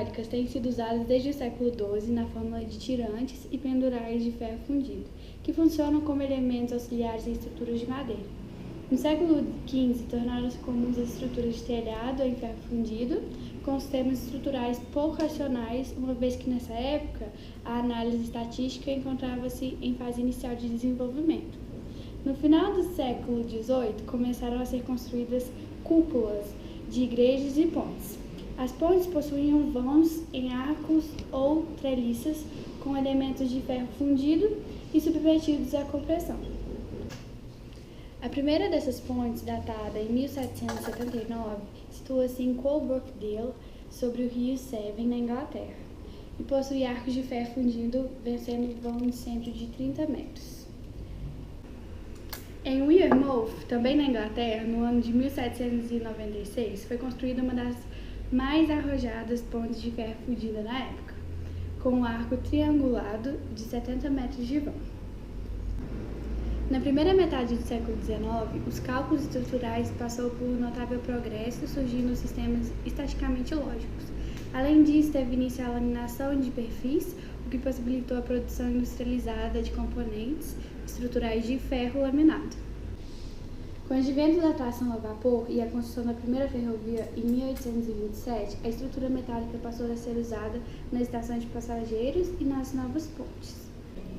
metálicas têm sido usadas desde o século XII na forma de tirantes e pendurais de ferro fundido, que funcionam como elementos auxiliares em estruturas de madeira. No século XV, tornaram-se comuns as estruturas de telhado em ferro fundido, com sistemas estruturais pouco racionais, uma vez que nessa época a análise estatística encontrava-se em fase inicial de desenvolvimento. No final do século XVIII, começaram a ser construídas cúpulas de igrejas e pontes. As pontes possuíam vãos em arcos ou treliças com elementos de ferro fundido e submetidos à compressão. A primeira dessas pontes, datada em 1779, situa-se em Coalbrookdale, sobre o rio Severn, na Inglaterra, e possui arcos de ferro fundido vencendo vão de centro de 30 metros. Em Wearmouth, também na Inglaterra, no ano de 1796, foi construída uma das mais arrojadas pontes de ferro fundida na época, com um arco triangulado de 70 metros de vão. Na primeira metade do século XIX, os cálculos estruturais passou por um notável progresso, surgindo sistemas estaticamente lógicos. Além disso, teve início a laminação de perfis, o que possibilitou a produção industrializada de componentes estruturais de ferro laminado. Com o advento da tração a vapor e a construção da primeira ferrovia em 1827, a estrutura metálica passou a ser usada nas estações de passageiros e nas novas pontes.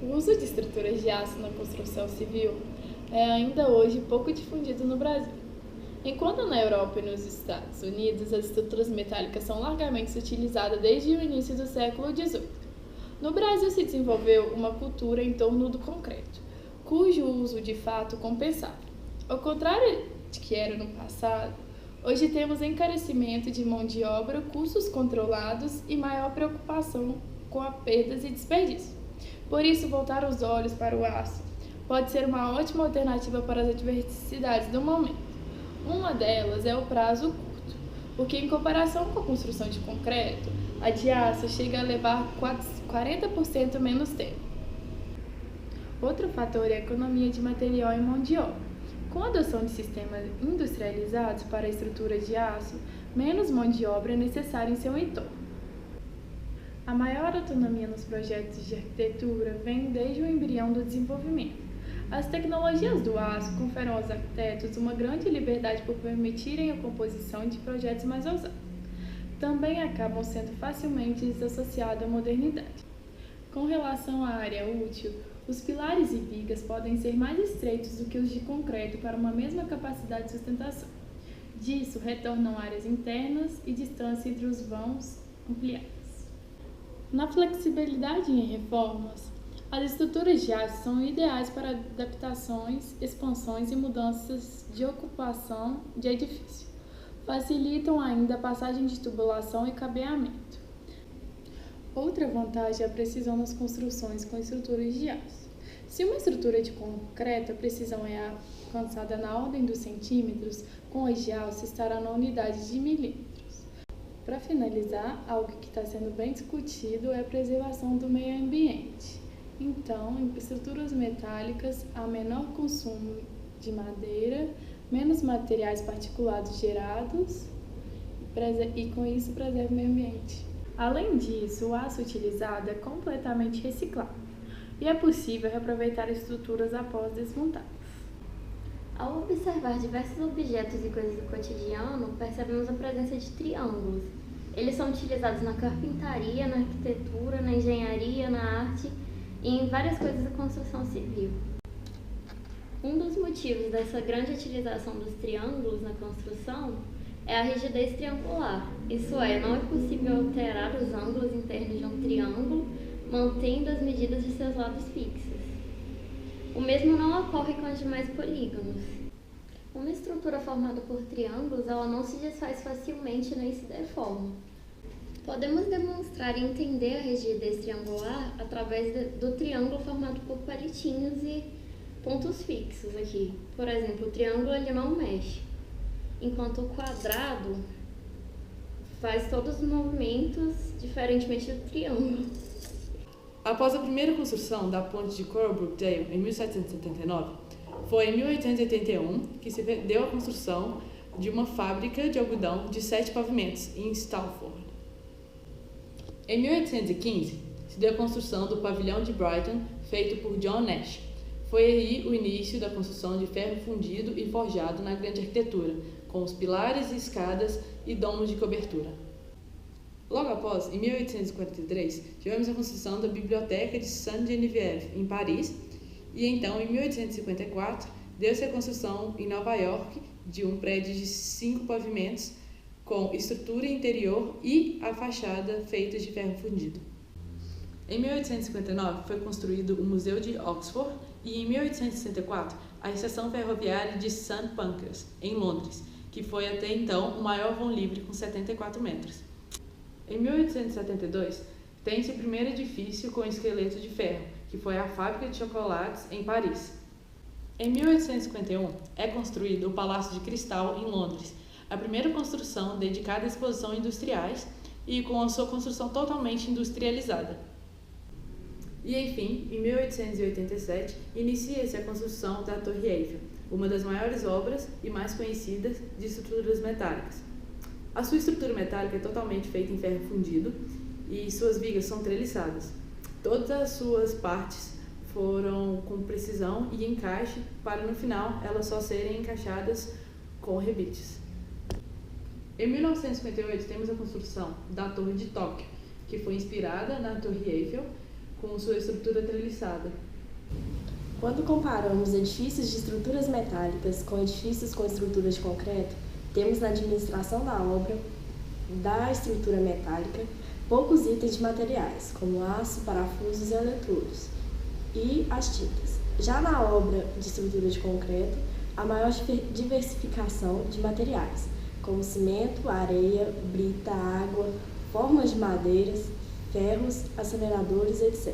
O uso de estruturas de aço na construção civil é ainda hoje pouco difundido no Brasil. Enquanto na Europa e nos Estados Unidos as estruturas metálicas são largamente utilizadas desde o início do século XVIII, no Brasil se desenvolveu uma cultura em torno do concreto, cujo uso de fato compensava. Ao contrário de que era no passado, hoje temos encarecimento de mão de obra, custos controlados e maior preocupação com a perdas e desperdício. Por isso, voltar os olhos para o aço pode ser uma ótima alternativa para as adversidades do momento. Uma delas é o prazo curto, porque em comparação com a construção de concreto, a de aço chega a levar 40% menos tempo. Outro fator é a economia de material e mão de obra. Com a adoção de sistemas industrializados para a estrutura de aço, menos mão de obra é necessária em seu entorno. A maior autonomia nos projetos de arquitetura vem desde o embrião do desenvolvimento. As tecnologias do aço conferem aos arquitetos uma grande liberdade por permitirem a composição de projetos mais ousados. Também acabam sendo facilmente desassociados à modernidade. Com relação à área útil, os pilares e vigas podem ser mais estreitos do que os de concreto para uma mesma capacidade de sustentação. Disso retornam áreas internas e distância entre os vãos ampliadas. Na flexibilidade em reformas, as estruturas de aço são ideais para adaptações, expansões e mudanças de ocupação de edifício. Facilitam ainda a passagem de tubulação e cabeamento. Outra vantagem é a precisão nas construções com estruturas de aço. Se uma estrutura de concreto, a precisão é alcançada na ordem dos centímetros, com as de aço estará na unidade de milímetros. Para finalizar, algo que está sendo bem discutido é a preservação do meio ambiente. Então, em estruturas metálicas, há menor consumo de madeira, menos materiais particulados gerados e com isso preserva o meio ambiente. Além disso, o aço utilizado é completamente reciclável e é possível reaproveitar estruturas após desmontadas. Ao observar diversos objetos e coisas do cotidiano, percebemos a presença de triângulos. Eles são utilizados na carpintaria, na arquitetura, na engenharia, na arte e em várias coisas da construção civil. Um dos motivos dessa grande utilização dos triângulos na construção é a rigidez triangular. Isso é, não é possível alterar os ângulos internos de um triângulo, mantendo as medidas de seus lados fixos. O mesmo não ocorre com os demais polígonos. Uma estrutura formada por triângulos, ela não se desfaz facilmente nem se deforma. Podemos demonstrar e entender a rigidez triangular através do triângulo formado por palitinhos e pontos fixos aqui. Por exemplo, o triângulo ele não mexe, enquanto o quadrado faz todos os movimentos diferentemente do triângulo. Após a primeira construção da ponte de Coalbrookdale em 1779, foi em 1881 que se deu a construção de uma fábrica de algodão de 7 pavimentos em Stalford. Em 1815, se deu a construção do pavilhão de Brighton, feito por John Nash. Foi aí o início da construção de ferro fundido e forjado na grande arquitetura, com os pilares e escadas e domos de cobertura. Logo após, em 1843, tivemos a construção da Biblioteca de Sainte-Geneviève, em Paris, e então, em 1854, deu-se a construção em Nova York de um prédio de 5 pavimentos, com estrutura interior e a fachada feitas de ferro fundido. Em 1859, foi construído o Museu de Oxford e, em 1864, a Estação Ferroviária de St. Pancras, em Londres, que foi até então o maior vão livre com 74 metros. Em 1872, tem-se o primeiro edifício com esqueleto de ferro, que foi a Fábrica de Chocolates, em Paris. Em 1851, é construído o Palácio de Cristal, em Londres, a primeira construção dedicada à exposição industriais e com a sua construção totalmente industrializada. E, enfim, em 1887, inicia-se a construção da Torre Eiffel, uma das maiores obras e mais conhecidas de estruturas metálicas. A sua estrutura metálica é totalmente feita em ferro fundido e suas vigas são treliçadas. Todas as suas partes foram com precisão e encaixe para, no final, elas só serem encaixadas com rebites. Em 1958, temos a construção da Torre de Tóquio, que foi inspirada na Torre Eiffel, com sua estrutura treliçada. Quando comparamos edifícios de estruturas metálicas com edifícios com estruturas de concreto, temos na administração da obra, da estrutura metálica, poucos itens de materiais, como aço, parafusos e eletrodos, e as tintas. Já na obra de estrutura de concreto, há maior diversificação de materiais, como cimento, areia, brita, água, formas de madeiras, ferros, aceleradores, etc.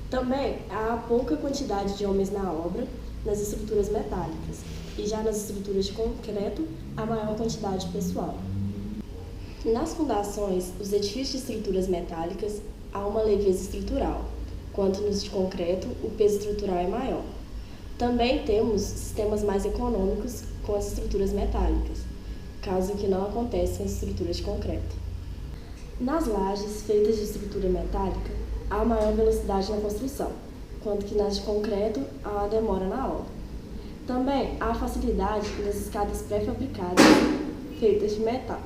Também há pouca quantidade de homens na obra, nas estruturas metálicas, e já nas estruturas de concreto, há maior quantidade de pessoal. Nas fundações, os edifícios de estruturas metálicas, há uma leveza estrutural, quanto nos de concreto, o peso estrutural é maior. Também temos sistemas mais econômicos com as estruturas metálicas, caso que não aconteça com as estruturas de concreto. Nas lajes feitas de estrutura metálica, há maior velocidade na construção, quanto que nas de concreto há demora na obra. Também há facilidade nas escadas pré-fabricadas feitas de metal,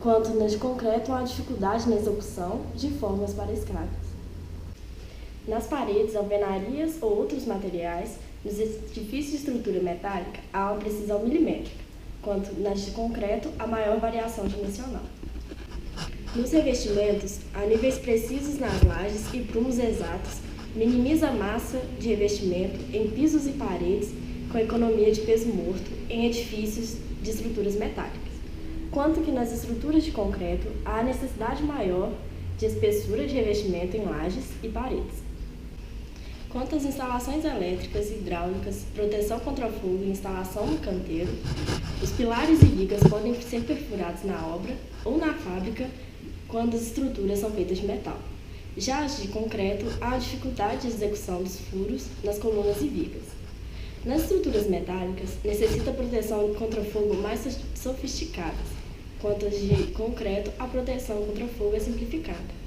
quanto nas de concreto há dificuldade na execução de formas para escadas. Nas paredes, alvenarias ou outros materiais, nos edifícios de estrutura metálica há uma precisão milimétrica, quanto nas de concreto há maior variação dimensional. Nos revestimentos, há níveis precisos nas lajes e prumos exatos, minimiza a massa de revestimento em pisos e paredes com economia de peso morto em edifícios de estruturas metálicas, quanto que nas estruturas de concreto há necessidade maior de espessura de revestimento em lajes e paredes. Quanto às instalações elétricas e hidráulicas, proteção contra fogo e instalação no canteiro, os pilares e vigas podem ser perfurados na obra ou na fábrica quando as estruturas são feitas de metal. Já as de concreto, há dificuldade de execução dos furos nas colunas e vigas. Nas estruturas metálicas, necessita proteção contra fogo mais sofisticadas, quanto as de concreto, a proteção contra fogo é simplificada.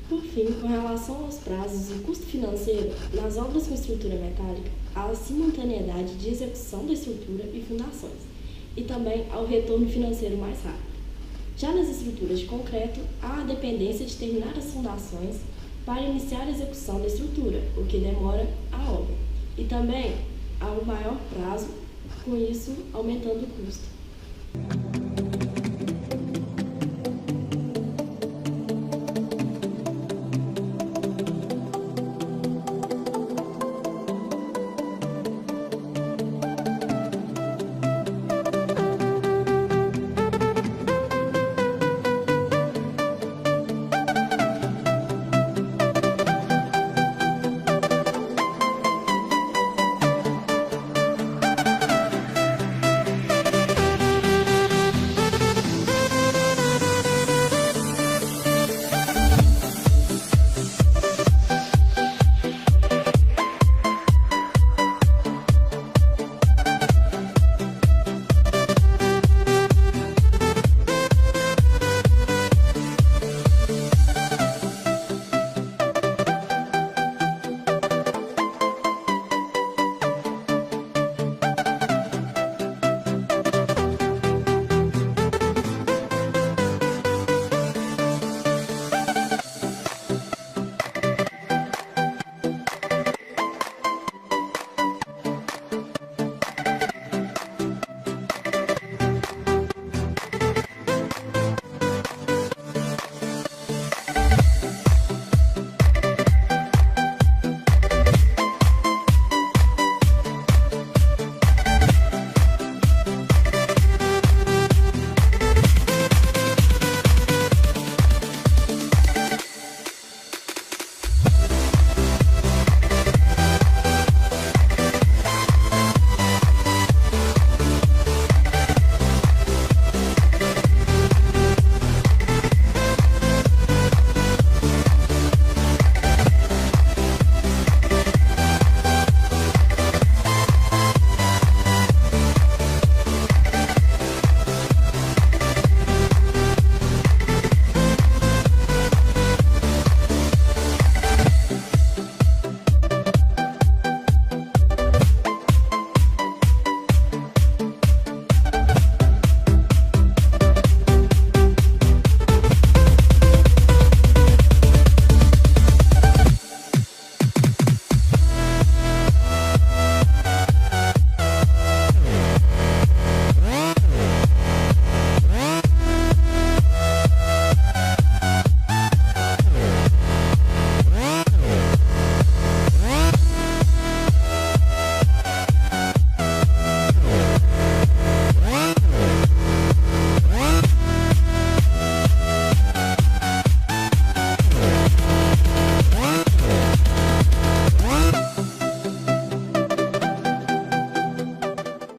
Por fim, com relação aos prazos e custo financeiro, nas obras com estrutura metálica, há a simultaneidade de execução da estrutura e fundações, e também há o retorno financeiro mais rápido. Já nas estruturas de concreto, há a dependência de terminar as fundações para iniciar a execução da estrutura, o que demora a obra. E também há um maior prazo, com isso aumentando o custo.